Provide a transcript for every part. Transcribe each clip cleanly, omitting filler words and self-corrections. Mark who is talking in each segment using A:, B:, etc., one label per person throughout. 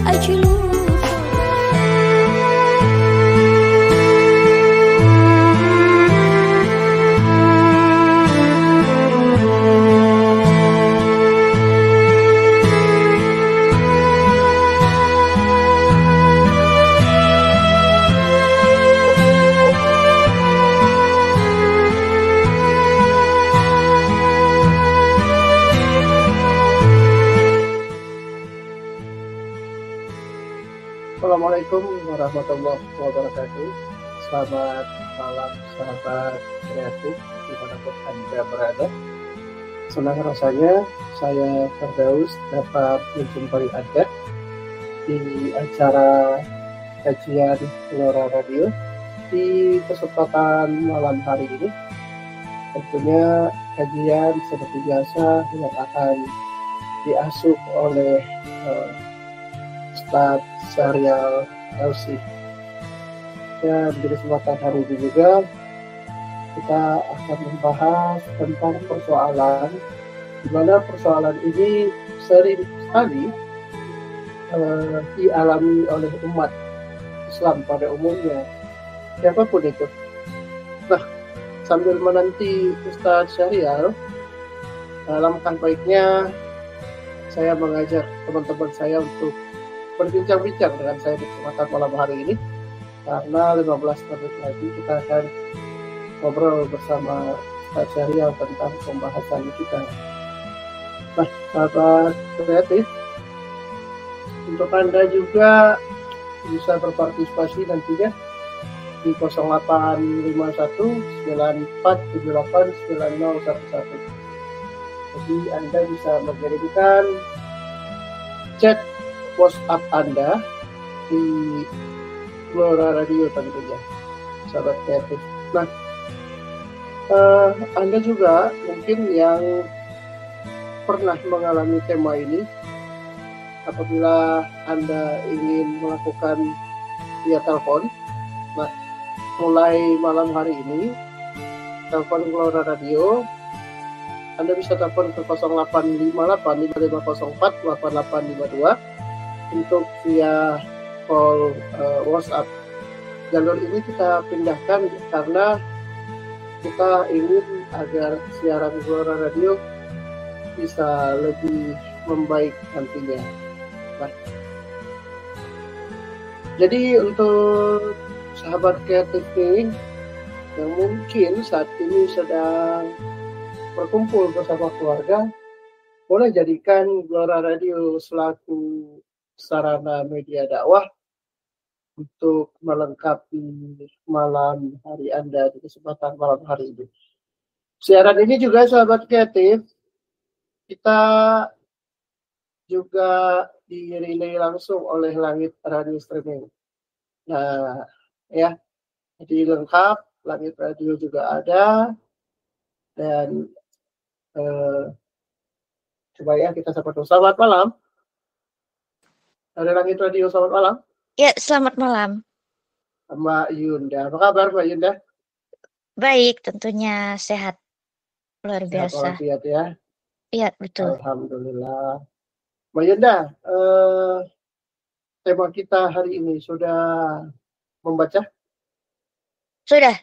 A: أجل
B: Assalamualaikum warahmatullahi wabarakatuh. Selamat malam sahabat kreatif dimanapun Anda berada. Senang rasanya saya Firdaus dapat menjumpai Anda di acara kajian Gelora Radio di kesempatan malam hari ini. Tentunya kajian seperti biasa yang akan diasuh oleh Ustadz Syahrial LC. Dan di kesempatan hari ini juga kita akan membahas tentang persoalan di mana persoalan ini sering sekali dialami oleh umat Islam pada umumnya, siapapun itu. Nah, sambil menanti Ustadz Syahrial, alangkah baiknya saya mengajak teman-teman saya untuk berbincang-bincang dengan saya di kesempatan malam hari ini, karena 15 menit lagi kita akan ngobrol bersama Ustaz Syahrial tentang pembahasan kita. Nah, sahabat kreatif, untuk Anda juga bisa berpartisipasi nantinya di 0851 9478 9011. Jadi Anda bisa mengirimkan chat WhatsApp Anda di Gelora Radio tentunya, sahabat kreatif. Nah, Anda juga mungkin yang pernah mengalami tema ini, apabila Anda ingin melakukan via telepon. Nah, mulai malam hari ini, telepon Gelora Radio, Anda bisa telepon ke 0858 5504 8852 untuk via call WhatsApp. Jalur ini kita pindahkan karena kita ingin agar siaran Gelora Radio bisa lebih membaik nantinya. Nah, jadi untuk sahabat kreatif ini yang mungkin saat ini sedang berkumpul bersama keluarga, boleh jadikan Gelora Radio selaku sarana media dakwah untuk melengkapi malam hari Anda di kesempatan malam hari ini. Siaran ini juga sahabat kreatif, kita juga di-relay langsung oleh Langit Radio Streaming. Nah, ya, jadi lengkap, Langit Radio juga ada, dan coba ya kita sapa dulu. Selamat malam. Ada Langit Radio, selamat malam.
C: Ya, selamat malam.
B: Mbak Yunda, apa kabar Mbak Yunda?
C: Baik, tentunya sehat. Luar biasa.
B: Sehat ya?
C: Iya, betul.
B: Alhamdulillah. Mbak Yunda, tema kita hari ini sudah membaca?
C: Sudah.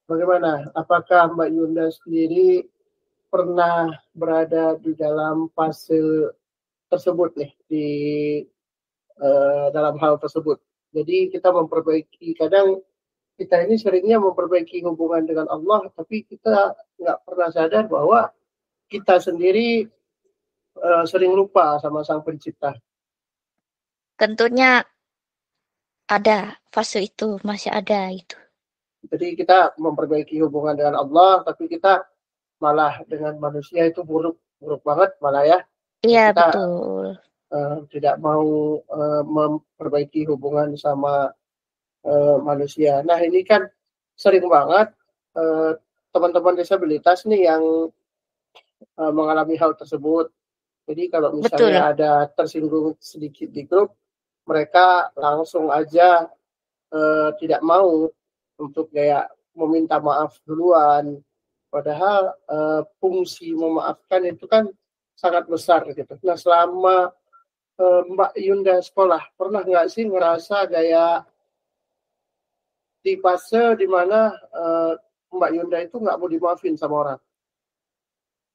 B: Bagaimana? Apakah Mbak Yunda sendiri pernah berada di dalam fase tersebut nih, di dalam hal tersebut? Jadi kita memperbaiki, kadang kita ini seringnya memperbaiki hubungan dengan Allah, tapi kita nggak pernah sadar bahwa kita sendiri sering lupa sama Sang Pencipta.
C: Tentunya ada fase itu, masih ada itu.
B: Jadi kita memperbaiki hubungan dengan Allah, tapi kita malah dengan manusia itu buruk banget malah ya.
C: Iya,
B: kita,
C: betul.
B: Tidak mau memperbaiki hubungan sama manusia. Nah, ini kan sering banget teman-teman disabilitas nih yang mengalami hal tersebut. Jadi kalau misalnya ada tersinggung sedikit di grup, mereka langsung aja tidak mau untuk kayak meminta maaf duluan. Padahal fungsi memaafkan itu kan sangat besar gitu. Nah, selama Mbak Yunda sekolah, pernah nggak sih ngerasa kayak di fase dimana Mbak Yunda itu nggak mau dimaafin sama orang?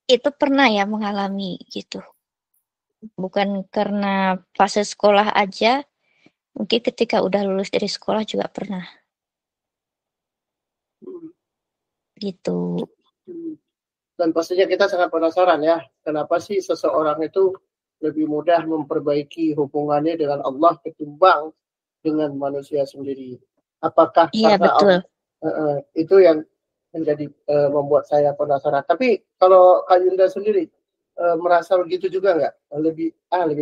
C: Itu pernah ya mengalami gitu. Bukan karena fase sekolah aja, mungkin ketika udah lulus dari sekolah juga pernah
B: Hmm.
C: gitu.
B: Hmm. Dan pastinya kita sangat penasaran ya, kenapa sih seseorang itu lebih mudah memperbaiki hubungannya dengan Allah ketimbang dengan manusia sendiri. Apakah
C: Iya
B: karena
C: betul.
B: itu yang menjadi membuat saya penasaran. Tapi kalau Kak Yunda sendiri merasa begitu juga nggak? Lebih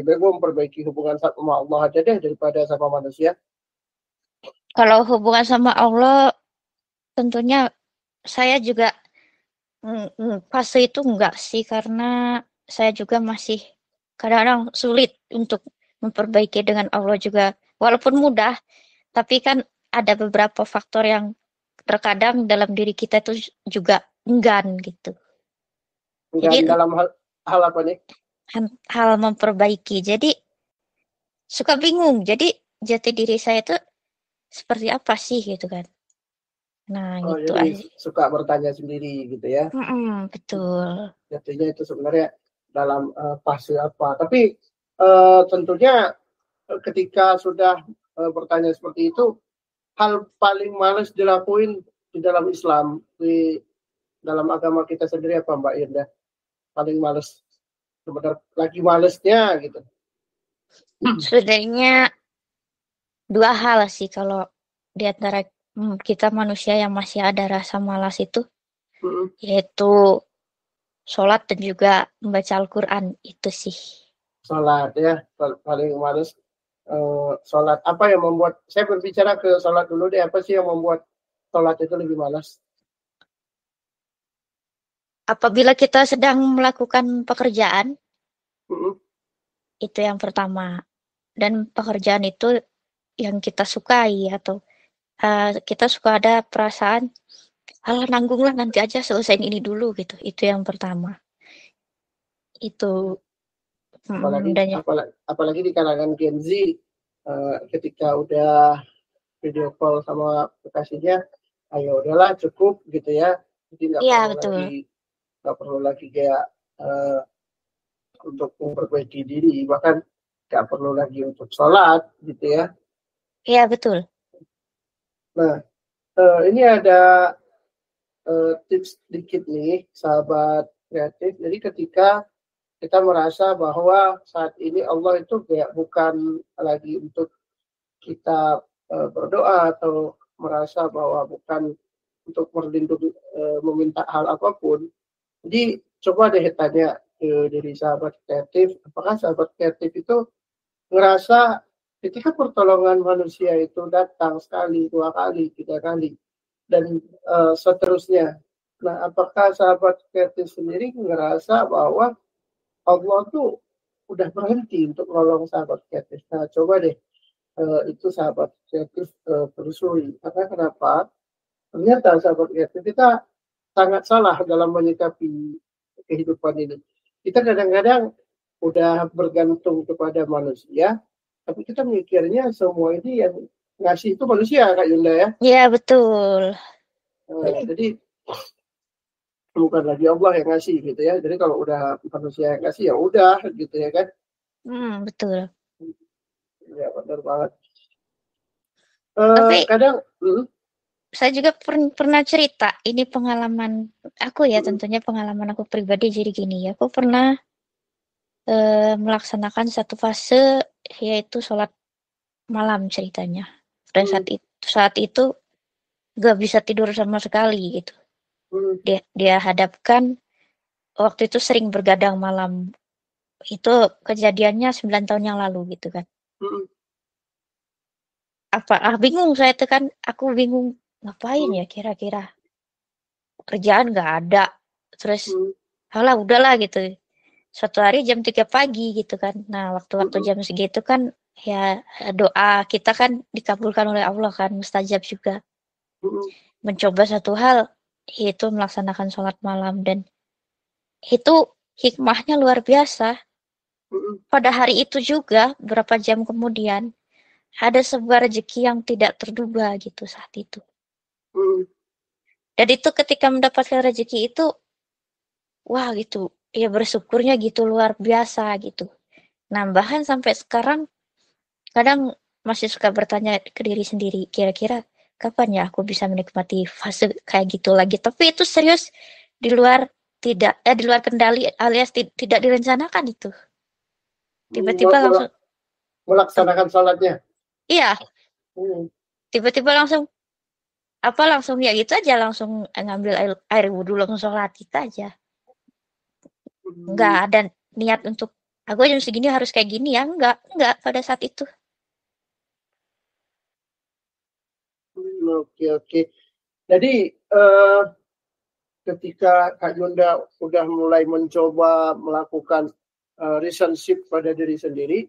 B: baik gue memperbaiki hubungan sama Allah aja deh daripada sama manusia.
C: Kalau hubungan sama Allah, tentunya saya juga fase itu enggak sih, karena saya juga masih kadang-kadang sulit untuk memperbaiki dengan Allah juga. Walaupun mudah, tapi kan ada beberapa faktor yang terkadang dalam diri kita itu juga enggan gitu.
B: Dan
C: Jadi
B: dalam hal apa nih?
C: hal memperbaiki. Jadi suka bingung. Jadi jati diri saya itu seperti apa sih gitu kan. Nah,
B: Oh,
C: itu
B: jadi
C: aja.
B: suka bertanya sendiri gitu ya.
C: Betul.
B: Jadinya itu sebenarnya dalam fase apa. Tapi tentunya ketika sudah bertanya seperti itu, hal paling males dilakuin di dalam Islam, di dalam agama kita sendiri apa Mbak Irda? Paling males, sebenarnya lagi malesnya gitu.
C: Sebenarnya dua hal sih kalau di antara kita manusia yang masih ada rasa malas itu,
B: Mm-mm.
C: yaitu sholat dan juga membaca Al-Quran itu sih.
B: Sholat ya, paling males sholat. Apa yang membuat, saya berbicara ke sholat dulu deh, apa sih yang membuat sholat itu lebih malas?
C: Apabila kita sedang melakukan pekerjaan,
B: Mm-mm.
C: itu yang pertama. Dan pekerjaan itu yang kita sukai atau kita suka ada perasaan, alah nanggung lah nanti aja selesaiin ini dulu gitu. Itu yang pertama. Itu
B: apalagi
C: dan
B: apalagi di kalangan Gen Z ketika udah video call sama kekasihnya, ayo udahlah cukup gitu ya, jadi
C: iya betul.
B: nggak perlu lagi kayak uh, untuk memperbaiki diri, bahkan nggak perlu lagi untuk sholat gitu ya.
C: Iya betul.
B: Nah, ini ada tips sedikit nih sahabat kreatif. Jadi ketika kita merasa bahwa saat ini Allah itu kayak bukan lagi untuk kita berdoa atau merasa bahwa bukan untuk berlindung meminta hal apapun. Jadi coba deh tanya ke diri sahabat kreatif, apakah sahabat kreatif itu ngerasa ketika pertolongan manusia itu datang sekali, dua kali, tiga kali, dan seterusnya. Nah, apakah sahabat kreatif sendiri ngerasa bahwa Allah tuh udah berhenti untuk nolong sahabat kreatif? Nah, coba deh itu sahabat kreatif telusuri. Karena kenapa? Ternyata sahabat kreatif kita sangat salah dalam menyikapi kehidupan ini. Kita kadang-kadang udah bergantung kepada manusia, tapi kita mikirnya semua ini yang ngasih itu manusia, Kak Yunda ya.
C: Iya betul.
B: Jadi bukan lagi Allah yang ngasih gitu ya. Jadi kalau udah manusia yang ngasih ya udah gitu ya kan.
C: Betul.
B: Ya benar banget.
C: Tapi
B: Kadang
C: saya juga pernah cerita, ini pengalaman aku ya,
B: mm,
C: tentunya pengalaman aku pribadi. Jadi gini ya, aku pernah melaksanakan satu fase, yaitu sholat malam ceritanya. Dan
B: mm,
C: saat itu gak bisa tidur sama sekali gitu.
B: mm,
C: Dia hadapkan waktu itu sering bergadang malam. Itu kejadiannya 9 tahun yang lalu gitu kan.
B: mm,
C: Bingung saya tuh kan, aku bingung ngapain
B: mm,
C: ya kira-kira. Kerjaan nggak ada. Terus,
B: mm,
C: halah udahlah gitu. Suatu hari jam 3 pagi gitu kan. Nah, waktu-waktu
B: mm,
C: jam segitu kan ya doa kita kan dikabulkan oleh Allah kan, mustajab juga.
B: mm,
C: Mencoba satu hal, yaitu melaksanakan sholat malam, dan itu hikmahnya luar biasa. pada hari itu juga, beberapa jam kemudian, ada sebuah rezeki yang tidak terduga gitu saat itu. Dan itu ketika mendapatkan rezeki itu, wah gitu, ya bersyukurnya gitu luar biasa gitu. Nah, bahkan sampai sekarang, kadang masih suka bertanya ke diri sendiri, kira-kira kapan ya aku bisa menikmati fase kayak gitu lagi. Tapi itu serius di luar di luar kendali alias tidak direncanakan itu. Tiba-tiba langsung
B: melaksanakan sholatnya.
C: Iya. Tiba-tiba langsung langsung ya gitu aja, langsung ngambil air wudhu langsung sholat kita aja. Nggak ada niat untuk aku jam segini harus kayak gini ya, enggak pada saat itu.
B: Oke. Jadi ketika Kak Yunda udah mulai mencoba melakukan relationship pada diri sendiri,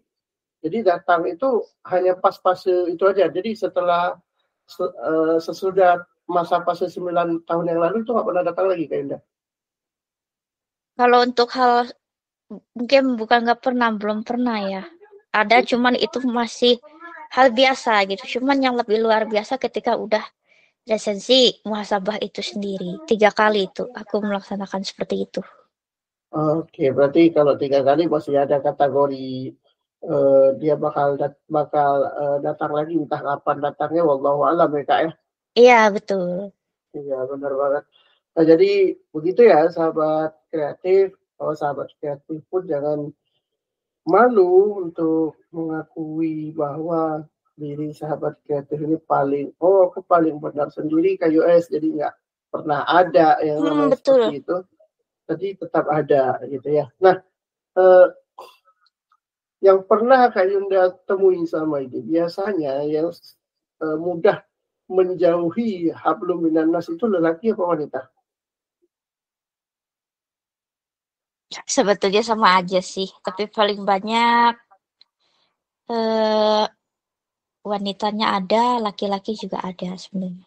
B: jadi datang itu hanya pas fase itu aja. Jadi setelah sesudah masa fase 9 tahun yang lalu itu nggak pernah datang lagi Kak Yunda?
C: Kalau untuk hal mungkin bukan nggak pernah, belum pernah ya. Ada, cuman itu masih hal biasa gitu. Cuman yang lebih luar biasa ketika udah resensi muhasabah itu sendiri. 3 kali itu aku melaksanakan seperti itu.
B: Oke, berarti kalau 3 kali masih ada kategori dia bakal datang lagi, entah kapan datangnya, wallahu alam ya Kak ya.
C: Iya, betul.
B: Iya, benar banget. Nah, jadi begitu ya sahabat kreatif. Kalau sahabat kreatif pun jangan malu untuk mengakui bahwa diri sahabat kreatif ini aku paling benar sendiri Kak US, jadi nggak pernah ada yang namanya
C: Betul.
B: seperti itu. Jadi tetap ada gitu ya. Nah, yang pernah Kak Yunda temui sama ini, biasanya yang mudah menjauhi hablum minan nas itu lelaki apa wanita?
C: Sebetulnya sama aja sih, tapi paling banyak wanitanya ada, laki-laki juga ada sebenarnya.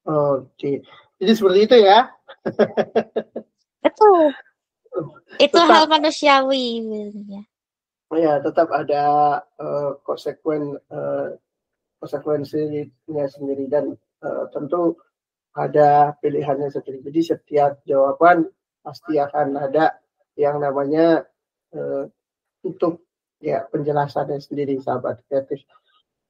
B: Oke, jadi seperti itu ya.
C: Betul. Itu
B: tetap,
C: hal manusiawi.
B: Ya, tetap ada konsekuensinya sendiri dan tentu ada pilihannya sendiri. Jadi setiap jawaban pasti akan ada yang namanya untuk ya penjelasannya sendiri sahabat kreatif.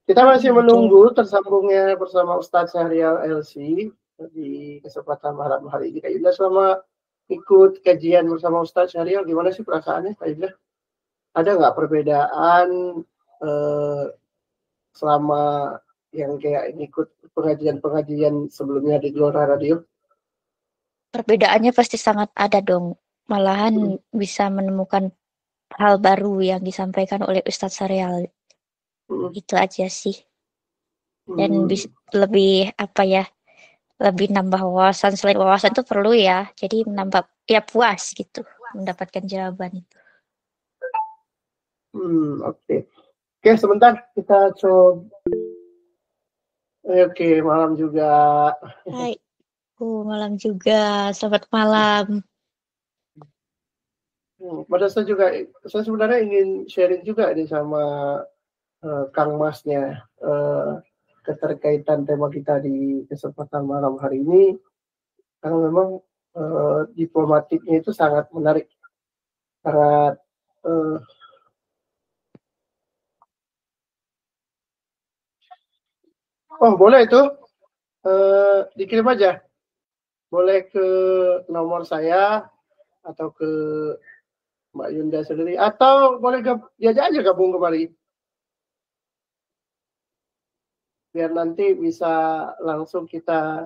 B: Kita masih menunggu tersambungnya bersama Ustadz Syahrial LC di kesempatan malam hari ini. Kak Yunda, selama ikut kajian bersama Ustadz Syahrial, gimana sih perasaannya Kak Yunda? Ada nggak perbedaan selama yang kayak ikut pengajian-pengajian sebelumnya di Gelora Radio?
C: Perbedaannya pasti sangat ada dong. Malahan bisa menemukan hal baru yang disampaikan oleh Ustadz Syahrial. Itu aja sih. Dan lebih lebih nambah wawasan. Selain wawasan itu perlu ya, jadi menambah ya puas gitu mendapatkan jawaban itu.
B: Oke, sebentar kita coba. Oke, malam juga.
C: Hai. Malam juga. Selamat malam.
B: Pada saya sebenarnya ingin sharing juga ini sama Kang Masnya keterkaitan tema kita di kesempatan malam hari ini, karena memang diplomatiknya itu sangat menarik, sangat boleh itu dikirim aja, boleh ke nomor saya atau ke Mbak Yunda sendiri, atau boleh diajak aja gabung kembali biar nanti bisa langsung kita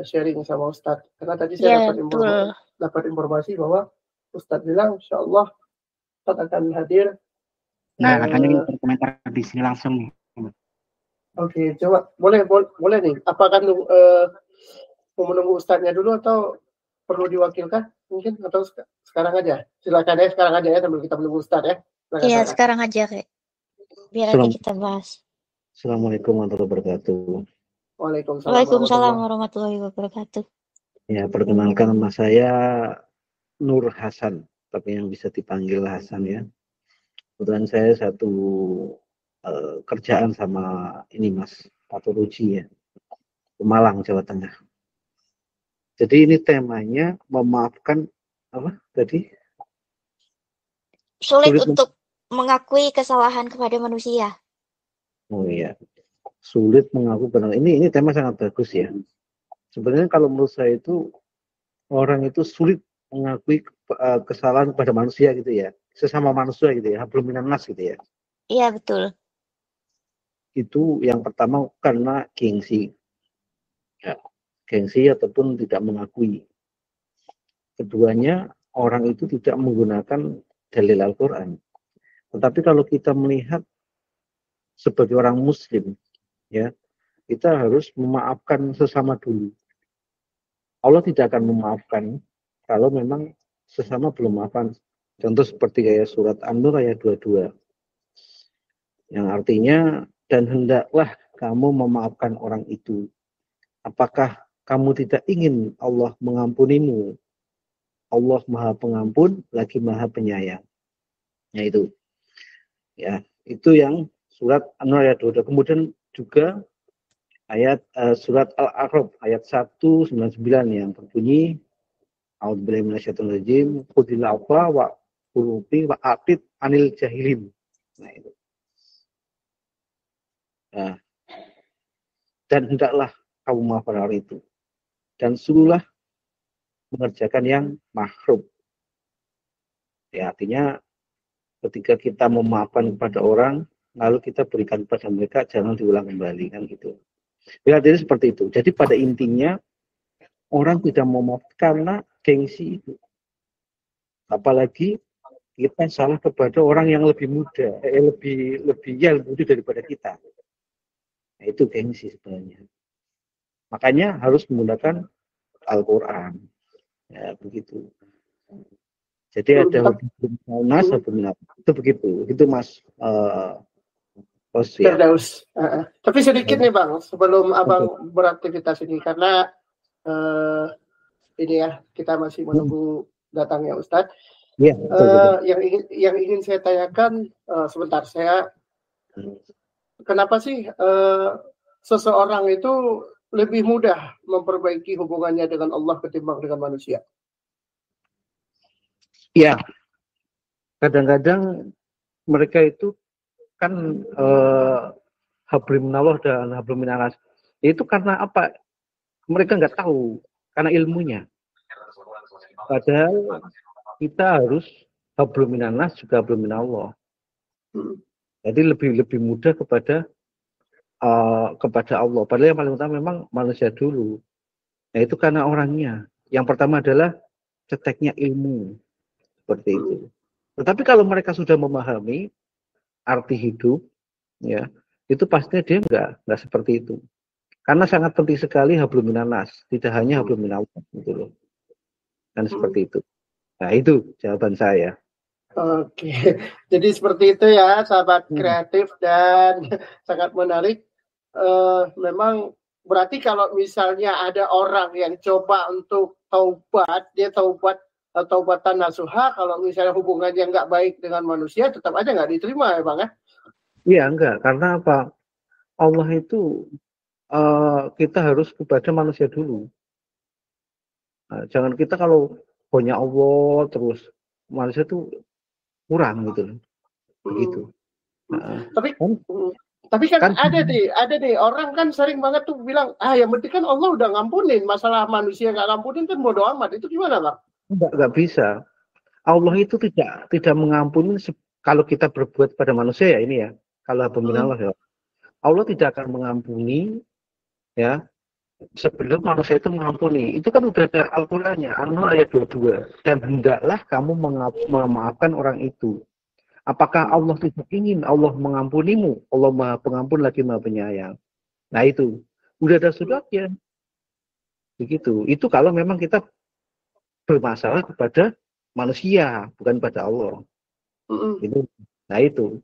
B: sharing sama Ustadz. Karena tadi saya dapat informasi bahwa Ustadz bilang insya Allah Ustadz akan hadir.
A: Nah, katanya berkomentar di sini langsung nih.
B: Oke, coba boleh nih. Apakah mau menunggu Ustadznya dulu atau perlu diwakilkan mungkin, atau sekarang aja? Silakan ya, sekarang aja ya, sambil kita menunggu Ustadz ya.
C: Iya, sekarang aja Kak. Biar nanti kita bahas.
A: Assalamualaikum warahmatullahi wabarakatuh.
C: Waalaikumsalam warahmatullahi wabarakatuh.
A: Ya, perkenalkan nama saya Nur Hasan.
D: tapi yang bisa dipanggil Hasan ya. Kebetulan saya satu kerjaan sama ini Mas patologi ya, Pemalang, Jawa Tengah. Jadi ini temanya memaafkan apa tadi?
C: Sulit untuk mengakui kesalahan kepada manusia.
D: Oh iya, sulit mengaku benar. Ini tema sangat bagus ya. Sebenarnya kalau menurut saya itu orang itu sulit mengakui kesalahan kepada manusia gitu ya, sesama manusia gitu ya, hablum minan nas gitu ya.
C: Iya betul.
D: Itu yang pertama karena gengsi, ya, gengsi ataupun tidak mengakui. Keduanya orang itu tidak menggunakan dalil Al-Quran. Tetapi kalau kita melihat sebagai orang Muslim, ya kita harus memaafkan sesama dulu. Allah tidak akan memaafkan kalau memang sesama belum maafkan. Contoh seperti kayak surat An-Nur ayat 22. Yang artinya, dan hendaklah kamu memaafkan orang itu. Apakah kamu tidak ingin Allah mengampunimu? Allah Maha Pengampun, lagi Maha Penyayang. Ya itu. Ya, itu yang surat An-Nur ayat 22. Kemudian juga ayat surat Al-A'raf ayat 199 yang berbunyi A'udzubillahi minasyaitonir rajim khudil afwa wa qurubi wa aqid anil jahilin. Nah itu. Nah, dan hendaklah kamu maafkan orang itu dan suruhlah mengerjakan yang mahrum. Ya artinya ketika kita memaafkan kepada orang lalu kita berikan kepada mereka jangan diulang kembali kan gitu. Ya, jadi seperti itu. Jadi pada intinya orang tidak mau maaf karena gengsi itu. Apalagi kita salah kepada orang yang lebih muda, lebih muda daripada kita. Nah, itu gengsi sebenarnya. Makanya harus menggunakan Al-Quran. Ya, begitu. Jadi ada Nas, itu begitu. Itu Mas
B: Firdaus. Tapi sedikit nih Bang, sebelum Abang beraktivitas ini, karena ini ya kita masih menunggu datangnya Ustadz.
D: Ya,
B: yang ingin saya tanyakan sebentar, saya kenapa sih seseorang itu lebih mudah memperbaiki hubungannya dengan Allah ketimbang dengan manusia?
D: Ya, kadang-kadang mereka itu kan hablum minallah dan hablum minanas. Itu karena apa? Mereka nggak tahu, karena ilmunya. Padahal kita harus hablum minanas juga hablum minallah. Jadi lebih mudah kepada Allah. Padahal yang paling utama memang manusia dulu. Nah itu karena orangnya. Yang pertama adalah ceteknya ilmu. Seperti itu. Tetapi kalau mereka sudah memahami arti hidup, ya itu pastinya dia nggak seperti itu. Karena sangat penting sekali hablum minanas, tidak hanya hablum minallah, gitu loh. Dan seperti itu. Nah itu jawaban saya.
B: Oke, jadi seperti itu ya sahabat kreatif dan sangat menarik. Memang berarti kalau misalnya ada orang yang coba untuk taubat, dia taubatan nasuha, kalau misalnya hubungannya nggak baik dengan manusia, tetap aja nggak diterima ya Bang ya?
D: Iya enggak, karena apa? Allah itu kita harus kepada manusia dulu. Nah, jangan kita kalau punya Allah terus manusia itu kurang gitu, begitu. Nah,
B: tapi kan ada nih orang kan sering banget tuh bilang yang penting kan Allah udah ngampunin, masalah manusia nggak ngampunin kan bodo amat. Itu gimana Bang?
D: Enggak bisa. Allah itu tidak mengampuni kalau kita berbuat pada manusia ya ini ya. Kalau Allah ya. Allah tidak akan mengampuni ya sebelum manusia itu mengampuni. Itu kan udah ada Al-Qur'annya, An-Nur ayat 22. Dan hendaklah kamu memaafkan orang itu. Apakah Allah tidak ingin Allah mengampunimu? Allah Maha Pengampun lagi Maha Penyayang. Nah itu udah ada suratnya. Begitu. Itu kalau memang kita bermasalah kepada manusia, bukan pada Allah. Itu. Nah itu.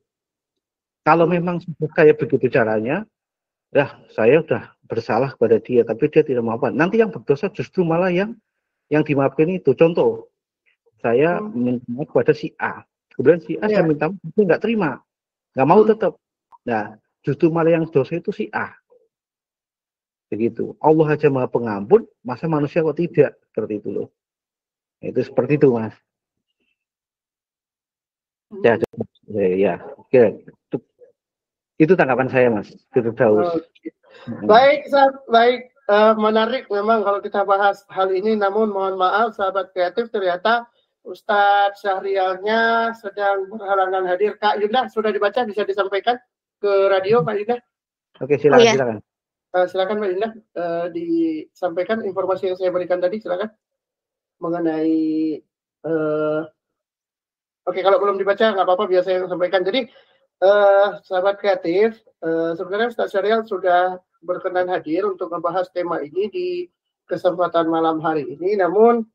D: Kalau memang sudah kayak begitu caranya, saya udah bersalah kepada dia, tapi dia tidak maafkan. Nanti yang berdosa justru malah yang dimaafkan itu. Contoh, saya minta maaf kepada si A. Kemudian si A saya
B: Iya.
D: minta maaf, dia nggak terima, nggak mau tetap. Nah, justru malah yang dosa itu si A. Begitu. Allah aja Maha Pengampun, masa manusia kok tidak? Seperti itu loh. Itu seperti itu, Mas. Ya, ya. Oke. Itu tanggapan saya, Mas. Firdaus.
B: Oke. Baik, baik. Menarik memang kalau kita bahas hal ini, namun mohon maaf sahabat kreatif, ternyata Ustadz Syahrialnya sedang berhalangan hadir. Kak Yunda, sudah dibaca, bisa disampaikan ke radio, Pak Yunda?
D: Oke, silakan,
C: Oh, ya.
D: silakan.
B: Silakan Pak Yunda, disampaikan informasi yang saya berikan tadi, silakan. Mengenai, oke, kalau belum dibaca, nggak apa-apa, biasa yang sampaikan. Jadi, sahabat kreatif, sebenarnya Ustadz Syahrial sudah berkenan hadir untuk membahas tema ini di kesempatan malam hari ini, namun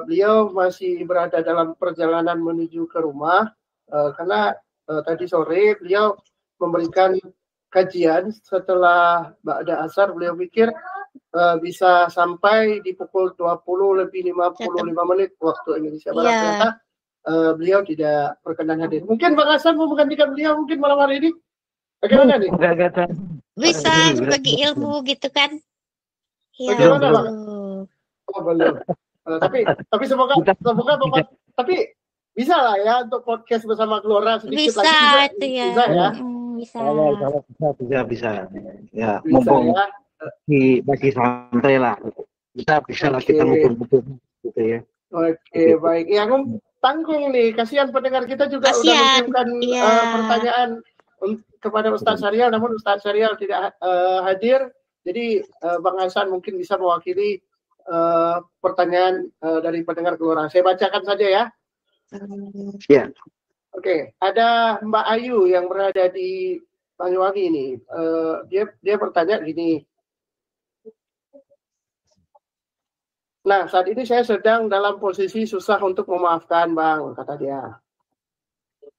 B: beliau masih berada dalam perjalanan menuju ke rumah, karena tadi sore beliau memberikan kajian setelah ba'da asar. Beliau pikir bisa sampai di pukul 20:55 waktu Indonesia Barat.
C: Iya.
B: Ternyata beliau tidak berkenan hadir. Mungkin Bang Hasan mau menggantikan beliau mungkin malam hari ini? Bagaimana nih?
C: Bisa berbagi ilmu gitu kan? Ya,
B: Bagaimana, Bang?
C: betul.
B: Oh, belum. Tapi semoga Bapak, tapi bisa lah ya untuk podcast bersama Gelora sedikit
C: Bisa
B: lagi
C: itu ya.
B: Bisa ya.
C: Bisa.
D: Bisa. Ya,
B: Bisa
D: mumpung
B: ya.
D: bagi santai lah. Bisa lah kita ngobrol-ngobrol gitu ya.
B: Oke, baik. Yang tanggung nih, kasihan pendengar kita juga udah
C: Kasihan,
B: mengirimkan
C: iya.
B: pertanyaan kepada Ustadz Syahrial, namun Ustadz Syahrial tidak hadir. Jadi Bang Hasan mungkin bisa mewakili pertanyaan dari pendengar Gelora. Saya bacakan saja ya.
D: Ya.
B: Oke, ada Mbak Ayu yang berada di Banyuwangi ini. Dia bertanya gini. Nah, saat ini saya sedang dalam posisi susah untuk memaafkan, Bang, kata dia.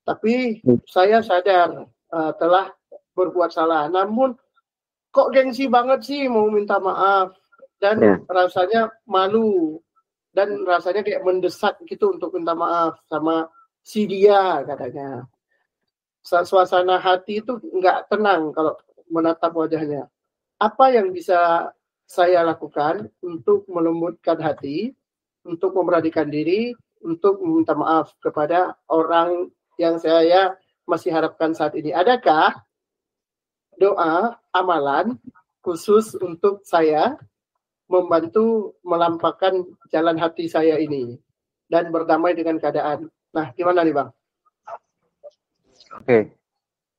B: Tapi saya sadar telah berbuat salah. Namun, kok gengsi banget sih mau minta maaf. Dan rasanya malu. Dan rasanya kayak mendesak gitu untuk minta maaf sama si dia, katanya. Suasana hati itu nggak tenang kalau menatap wajahnya. Apa yang bisa saya lakukan untuk melembutkan hati, untuk memberanikan diri, untuk meminta maaf kepada orang yang saya masih harapkan saat ini? Adakah doa, amalan khusus untuk saya membantu melampaukan jalan hati saya ini dan berdamai dengan keadaan? Nah, gimana nih, Bang?
D: Oke.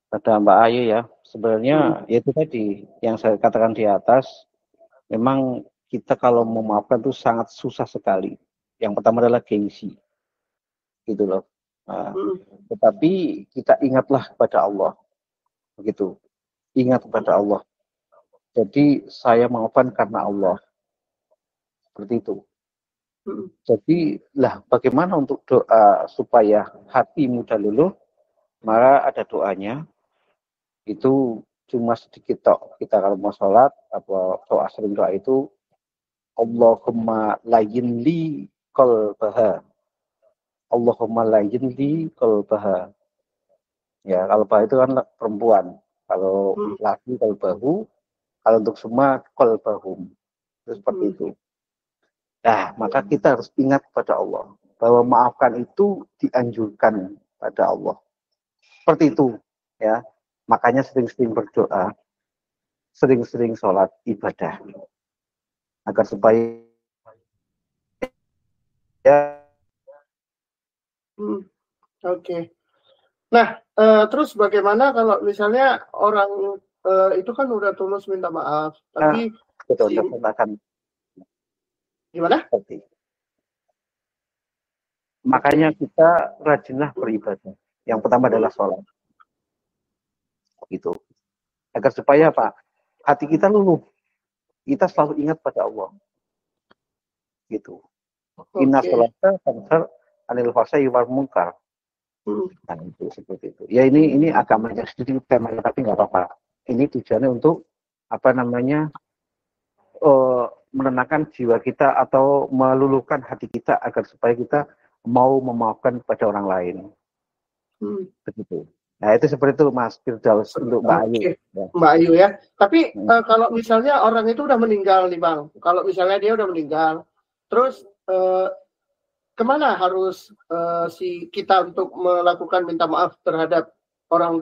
D: Pada Mbak Ayu ya, sebenarnya itu tadi yang saya katakan di atas, memang kita kalau memaafkan itu sangat susah sekali. Yang pertama adalah gengsi, gitu loh. Nah, tetapi kita ingatlah kepada Allah, begitu. Ingat kepada Allah. Jadi saya maafkan karena Allah, seperti itu. Jadi lah, bagaimana untuk doa supaya hati mudah luluh? Maka ada doanya. Itu cuma sedikit tok. Kita kalau mau sholat atau doa sering doa itu Allahumma layyin li qalbaha. Allahumma layyin li qalbaha. Ya, qalbah itu kan perempuan. Kalau laki qalbahu, kalau untuk semua qalbahum. Itu seperti itu. Nah, maka kita harus ingat pada Allah bahwa maafkan itu dianjurkan pada Allah. Seperti itu, ya. Makanya sering-sering berdoa, sering-sering sholat ibadah, agar supaya ya.
B: Oke. Nah, terus bagaimana kalau misalnya orang itu kan udah tulus minta maaf, tapi
D: betul, akan
B: gimana?
D: Makanya kita rajinlah beribadah. Yang pertama adalah sholat. Gitu. Agar supaya apa? Hati kita luluh. Kita selalu ingat pada Allah. Gitu. Inna sholata tanhar anil fahsya'i wal munkar. Nah, itu seperti itu. Ya ini agamanya sedikit temanya, tapi nggak apa-apa. Ini tujuannya untuk menenangkan jiwa kita atau meluluhkan hati kita agar supaya kita mau memaafkan pada orang lain. Begitu. Nah, itu seperti itu Mas Firdaus untuk Mbak Ayu. Ya.
B: Mbak Ayu ya. Tapi kalau misalnya orang itu udah meninggal nih Bang, kalau misalnya dia udah meninggal, terus kemana harus si kita untuk melakukan minta maaf terhadap orang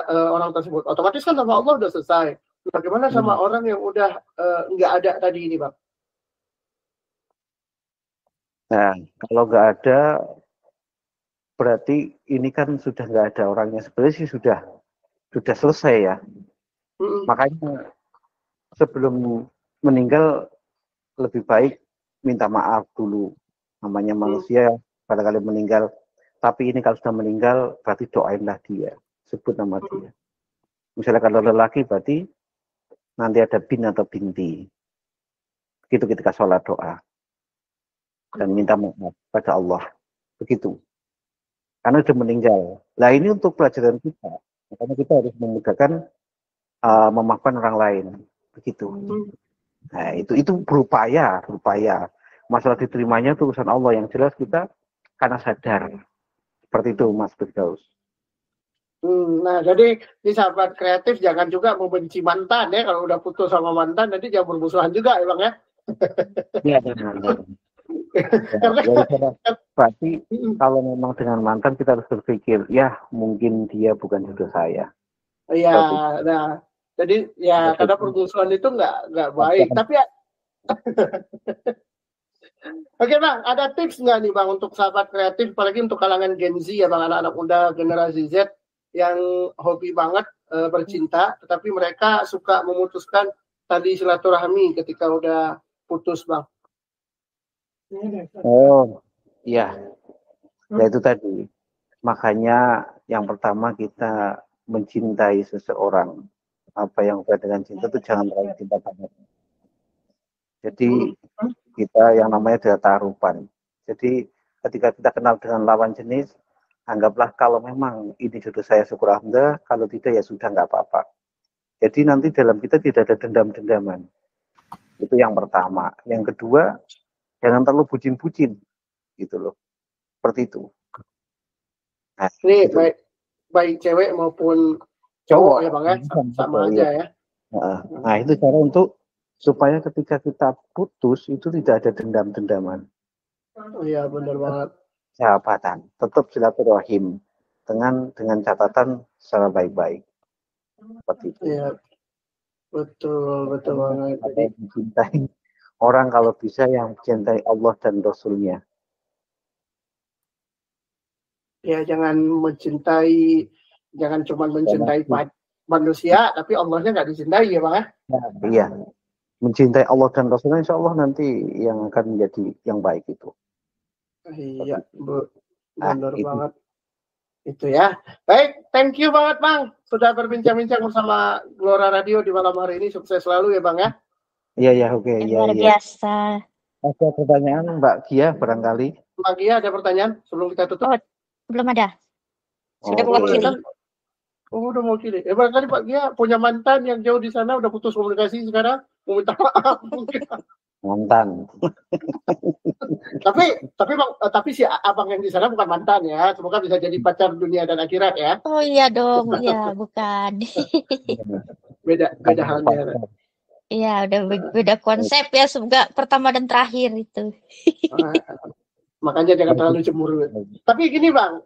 B: orang tersebut? Otomatis kan sama Allah udah selesai. Bagaimana sama orang yang udah nggak ada tadi ini Bang?
D: Nah, kalau nggak ada, berarti ini kan sudah nggak ada orangnya. Sebenarnya sih sudah selesai ya. Makanya sebelum meninggal lebih baik minta maaf dulu. Namanya manusia barangkali meninggal. Tapi ini kalau sudah meninggal berarti doainlah dia. Sebut nama dia. Misalnya kalau lelaki berarti nanti ada bin atau binti. Begitu ketika sholat doa. Dan minta maaf pada Allah. Begitu. Karena sudah meninggal. Nah ini untuk pelajaran kita. Makanya kita harus memudahkan memaafkan orang lain. Begitu. Nah itu berupaya. Masalah diterimanya itu urusan Allah. Yang jelas kita karena sadar. Seperti itu Mas Firdaus.
B: Nah jadi di sahabat kreatif jangan juga membenci mantan ya. Kalau udah putus sama mantan nanti jangan bermusuhan juga ya Bang ya.
D: Iya benar. Berarti kalau memang dengan mantan kita harus berpikir ya mungkin dia bukan jodoh saya.
B: Iya, nah jadi ya karena permusuhan itu nggak baik. Tapi ya, oke Bang, ada tips nggak nih Bang untuk sahabat kreatif, apalagi untuk kalangan Gen Z ya Bang, anak-anak muda generasi Z yang hobi banget bercinta, tetapi mereka suka memutuskan tali silaturahmi ketika udah putus Bang.
D: Oh, iya. Ya itu tadi. Makanya yang pertama kita mencintai seseorang. Apa yang berkaitan dengan cinta itu jangan terlalu cinta banget. Jadi kita yang namanya adalah tarupan. Jadi ketika kita kenal dengan lawan jenis, anggaplah kalau memang ini jodoh saya syukur alhamdulillah, kalau tidak ya sudah nggak apa-apa. Jadi nanti dalam kita tidak ada dendam-dendaman. Itu yang pertama. Yang kedua, jangan terlalu bucin-bucin, gitu loh. Seperti itu. Nah,
B: ini
D: gitu.
B: baik cewek maupun cowok ya Bang ya, sama aja ya.
D: Nah, itu cara untuk supaya ketika kita putus itu tidak ada dendam-dendaman.
B: Oh iya, benar banget.
D: Sahabatan, tetap silaturahim dengan catatan secara baik-baik. Seperti itu.
B: Iya. Betul banget.
D: Jadi mencintai orang kalau bisa yang mencintai Allah dan Rasulnya.
B: Ya jangan cuma mencintai manusia, tapi Allahnya nggak dicintai ya Bang ya.
D: Iya, mencintai Allah dan Rasulnya, insya Allah nanti yang akan menjadi yang baik itu.
B: Iya, benar banget. Itu ya. Baik, thank you banget Bang sudah berbincang-bincang bersama Glora Radio di malam hari ini. Sukses selalu ya Bang ya.
D: Iya, oke.
C: Luar biasa.
D: Ada pertanyaan Mbak Gia barangkali?
B: Mbak Gia ada pertanyaan sebelum kita tutup?
C: Oh, belum ada. Sudah mewakili.
B: Oh, udah mewakili. Barangkali Pak Gia punya mantan yang jauh di sana, udah putus komunikasi sekarang, mau minta maaf mungkin.
D: Mantan.
B: tapi si abang yang di sana bukan mantan ya. Semoga bisa jadi pacar dunia dan akhirat ya.
C: Oh iya dong, iya bukan.
B: beda halnya.
C: Iya, udah beda konsep ya, semoga pertama dan terakhir itu.
B: Makanya jangan terlalu cemburu. Tapi gini Bang,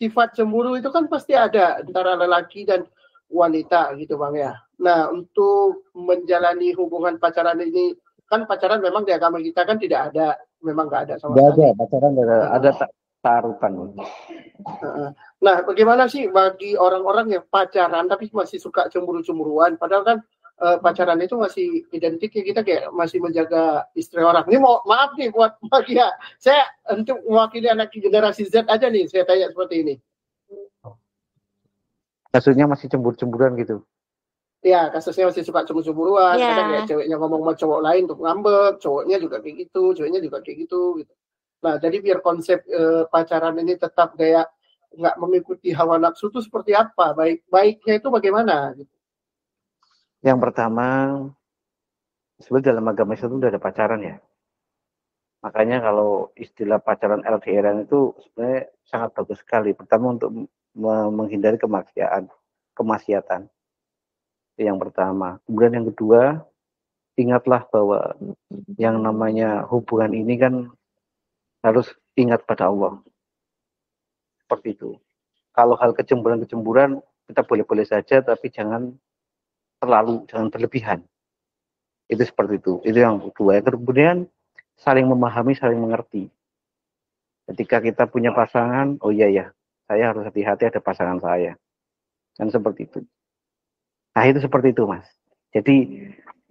B: sifat cemburu itu kan pasti ada antara lelaki dan wanita gitu Bang ya. Nah, untuk menjalani hubungan pacaran ini, kan pacaran memang di agama kita kan tidak ada, memang nggak ada sama sekali.
D: Nggak ada, pacaran ada taruhan.
B: Nah, bagaimana sih bagi orang-orang yang pacaran tapi masih suka cemburu-cemburuan, padahal kan pacaran itu masih identik ya, kita kayak masih menjaga istri orang. Ini maaf nih buat Magia, saya untuk mewakili anak generasi Z aja nih, saya tanya seperti ini.
D: Kasusnya masih cemburu-cemburuan gitu?
B: Ya, kasusnya masih suka cemburu-cemburuan.
C: Yeah.
B: Kadang kayak ceweknya ngomong sama cowok lain untuk ngambek, cowoknya juga kayak gitu, ceweknya juga kayak gitu. Nah, jadi biar konsep pacaran ini tetap kayak nggak mengikuti hawa nafsu itu seperti apa? Baiknya itu bagaimana?
D: Yang pertama, sebenarnya dalam agama Islam itu udah ada pacaran ya. Makanya kalau istilah pacaran LDR itu sebenarnya sangat bagus sekali. Pertama untuk menghindari kemaksiatan. Itu yang pertama. Kemudian yang kedua, ingatlah bahwa yang namanya hubungan ini kan harus ingat pada Allah. Seperti itu. Kalau hal kecemburuan kita boleh-boleh saja, tapi jangan terlalu, jangan berlebihan. Itu seperti itu. Itu yang kedua. Kemudian saling memahami, saling mengerti. Ketika kita punya pasangan, oh iya ya, saya harus hati-hati ada pasangan saya. Kan seperti itu. Nah itu seperti itu Mas. Jadi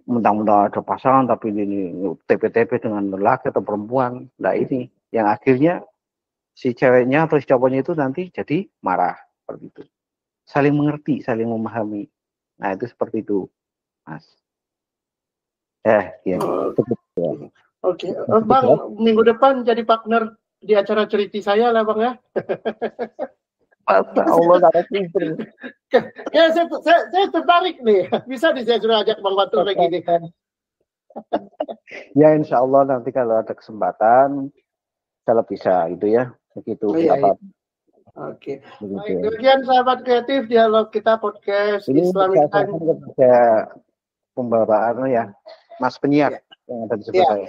D: mentang-mentang ada pasangan tapi ini TP-TP dengan lelaki atau perempuan. Nah ini yang akhirnya si ceweknya atau si cowoknya itu nanti jadi marah. Seperti itu. Saling mengerti, saling memahami. Nah itu seperti itu Mas. Ya.
B: Oke. Bang, minggu depan jadi partner di acara cerita saya lah Bang ya.
D: Masa Allah narasumber.
B: Ya saya tertarik nih. Bisa nih saya sudah ajak Bang Fatur lagi nih.
D: Ya insya Allah nanti kalau ada kesempatan kalau bisa gitu ya. Begitu.
B: Iya. Oke. Baik, demikian sahabat kreatif dialog kita podcast Islamic Time.
D: Kepada pembawaan ya Mas penyiar yang ada di sebelah saya.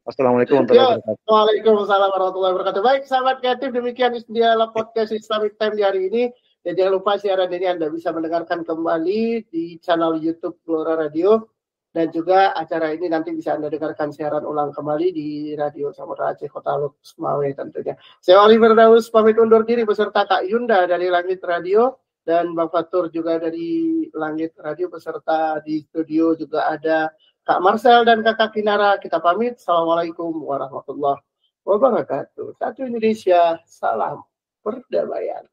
D: Assalamualaikum warahmatullahi wabarakatuh.
B: Waalaikumsalam warahmatullahi wabarakatuh. Baik, sahabat kreatif, demikian dialog podcast Islamic Time di hari ini. Dan jangan lupa siaran ini Anda bisa mendengarkan kembali di channel YouTube Gelora Radio. Dan juga acara ini nanti bisa Anda dengarkan siaran ulang kembali di Radio Samudra Aceh Kota Lukmawe tentunya. Saya Wali Firdaus pamit undur diri beserta Kak Yunda dari Langit Radio. Dan Bang Fatur juga dari Langit Radio beserta di studio juga ada Kak Marcel dan Kakak Kinara. Kita pamit. Assalamualaikum warahmatullahi wabarakatuh. Satu Indonesia, salam perdamaian.